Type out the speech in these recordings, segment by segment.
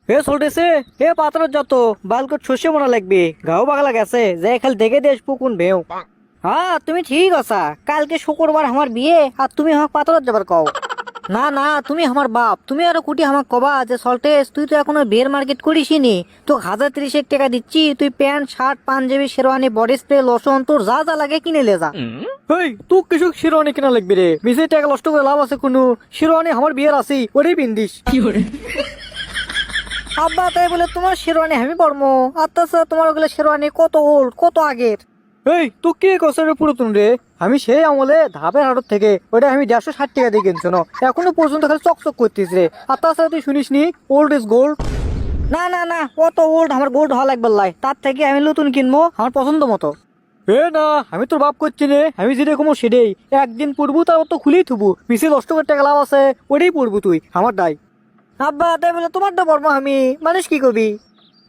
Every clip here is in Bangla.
হে চলতেছে হে পাত্রত যত বালকট শস্য মনে লাগবে গাও বাগলা গেছে যে খালি দেখে দেশ পুকুন ভেউ। হ্যাঁ তুমি ঠিক আছা, কালকে শুক্রবার আমার বিয়ে আর তুমি আমাকে পাত্রত যাবার কও। না না তুমি আমার বাপ, তুমি আরো কুটি আমাকে কবা যে সল্টেস তুই তো এখনো বিয়ের মার্কেট করিসনি, তো 1030 টাকা দিচ্ছি, তুই pant shirt Punjabi sherwani body spray lotion তোর যা যা লাগে কিনে লে যা। এই তুই কিছু শেরওয়ানি কিনা লাগবে রে, মিশে টাকা নষ্ট করে লাভ আছে কোনো? শেরওয়ানি আমার বিয়ের আছে ওটাই পিন্দিস। আব্বা তাই বলে তোমার শেরওয়ানি আমি পরমো? আচ্ছা তোমার ওগুলো শেরওয়ানি কত ওল্ড কত আগের? এই তুই কি কসের পুরাতন রে? আমি সেই আমলে ধাপের হাটত থেকে ওটা আমি 160 টাকা দিয়ে কিনছো না, এখনো পর্যন্ত খালি চকচক করতিস রে। আর তাছাড়া তুই শুনিস নি ওল্ড ইজ গোল্ড? না না না অত ওল্ড আমার গোল্ড হওয়া লাগবে লাই, তার থেকে আমি নতুন কিনবো আমার পছন্দ মতো। এ না আমি তোর বাপ করছি নে, আমি যেটা কমো সেটাই একদিন পড়বো, তারপর তো খুলেই থুবু, মিশে 10 টাকা লাভ আছে ওটাই পড়বো তুই আমার দায়। আব্বা তাই বলে তোমারটা পড়বো আমি, মানুষ কি করবি?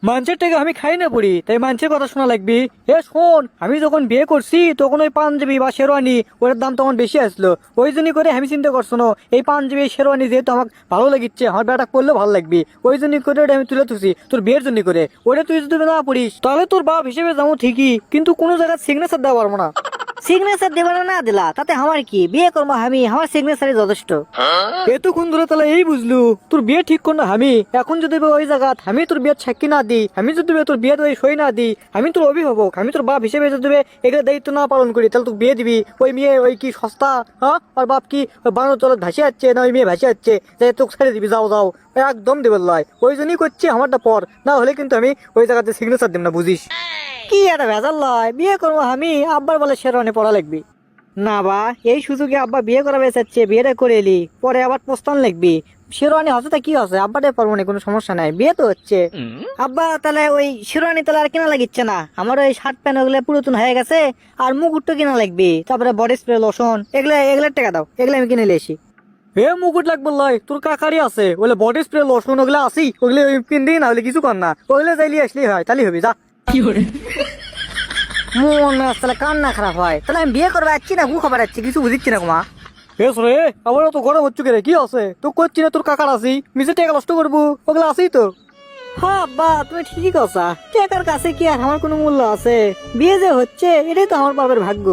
মানুষের টাকা আমি খাই না পড়ি, তাই মানুষের কথা শোনা লাগবি? এ শোন, আমি যখন বিয়ে করছি তখন ওই পাঞ্জাবি বা শেরওয়ানি ওটার দাম তখন বেশি আসলো, ওই জন্যই করে আমি চিন্তা করছো না এই পাঞ্জাবি শেরওয়ানি যেহেতু আমার ভালো লাগিচ্ছে, আমার বেটা করলে ভালো লাগবে, ওই জন্যই করে ওটা আমি তুলে তুলছি তোর বিয়ের জন্য করে। ওটা তুই যদি না পড়িস তাহলে তোর বাপ হিসেবে যাবো ঠিকই, কিন্তু কোনো জায়গায় সিগনেচার দেওয়া পারবো না। সিগনেচার দেবে না দিলা তাতে আমার কি, বিয়ে করবো আমি, আমার সিগনেচারই যথেষ্ট। এতক্ষণ ধরে তাহলে এই বুঝলু তোর বিয়ে ঠিক কর না আমি? এখন যদি ওই জায়গা আমি তোর বিয়ের সাক্ষী না দিই, আমি যদি তোর বিয়ের ওই সই না দিই, আমি তোর অভিভাবক, আমি তোর বাপ হিসেবে যদি এগুলো দায়িত্ব না পালন করি, তাহলে তোর বিয়ে দিবি ওই মেয়ে ওই কি সস্তা? হ্যাঁ আর বাপ কি বানো তলে ভাসে যাচ্ছে না ওই মেয়ে ভাসে যাচ্ছে যে তোকে ছেড়ে দিবি? যাও যাও একদম দেবের লয়, ওই জন্যই করছি আমারটা পর, না হলে কিন্তু আমি ওই জায়গাতে সিগনেচার দিব না, বুঝিস? কি একটা ভেজাল লয়, বিয়ে করবো আমি, আব্বার বলে শেরওয়ানি পড়া লাগবি না বা এই সুযোগে আব্বা বিয়ে করা বেচাচ্ছে, বিয়েটা করে এলি পরে আবার প্রস্তান লিখবি, শেরওয়ানি হচ্ছে তা কি আছে, আব্বাটাই পারবো না, কোনো সমস্যা নাই, বিয়ে তো হচ্ছে। আব্বা তাহলে ওই শেরওয়ানি তাহলে আর কেনা লাগিচ্ছে না, আমার ওই শার্ট প্যান্ট ওগুলো পুরাতন হয়ে গেছে, আর মুকুটটা কিনা লাগবে, তারপরে বডি স্প্রে লোশন এগুলোর টাকা দাও, এগুলো আমি কিনে এসি। এ মুকুট লাগবে লয়, তোর কাকারই আছে ওগুলো বডি স্প্রে লোশন ওগুলো আসি, ওগুলো পিন দিই না হলে কিছু কর না, ওগুলো যাইলি আসলেই হয়, তাহলে হবে যা। মন তাহলে কান্না খারাপ হয়, তাহলে আমি বিয়ে করবো যাচ্ছি না, গু খাবার যাচ্ছি, কিছু বুঝিচ্ছি না কুমা। বেশ রে আবার তো গরম হচ্ছে রে, কি আছে তো করছি না, তোর কাকার আছি, মিশে টাকা নষ্ট করবো ওগুলো আসি তো। হ্যাঁ বা তুমি ঠিকই কথা, টাকার কাছে কি আর আমার কোনো মূল্য আছে? বিয়ে যে হচ্ছে এটাই তো আমার বাবার ভাগ্য।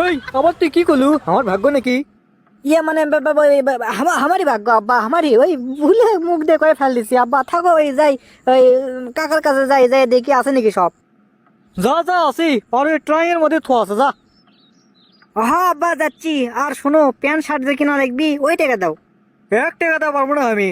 এই আবার তুই কি করলু, আমার ভাগ্য নাকি? ইয়ে মানে আমারই ভাগ্য আব্বা, আমারই ওই ভুলে মুখ দিয়ে করে ফেল দিছি আব্বা, থাকো ওই যাই ওই কাকার কাছে যাই যাই দেখি আছে নাকি সব। যা যা আছি আর ওই ট্রাইয়ের মধ্যে থো আছে যা। হ্যাঁ আব্বা যাচ্ছি, আর শোনো প্যান্ট শার্ট যে কিনা লাগবি ওই টাকা দাও। 1 টাকা দাও পারবো না আমি।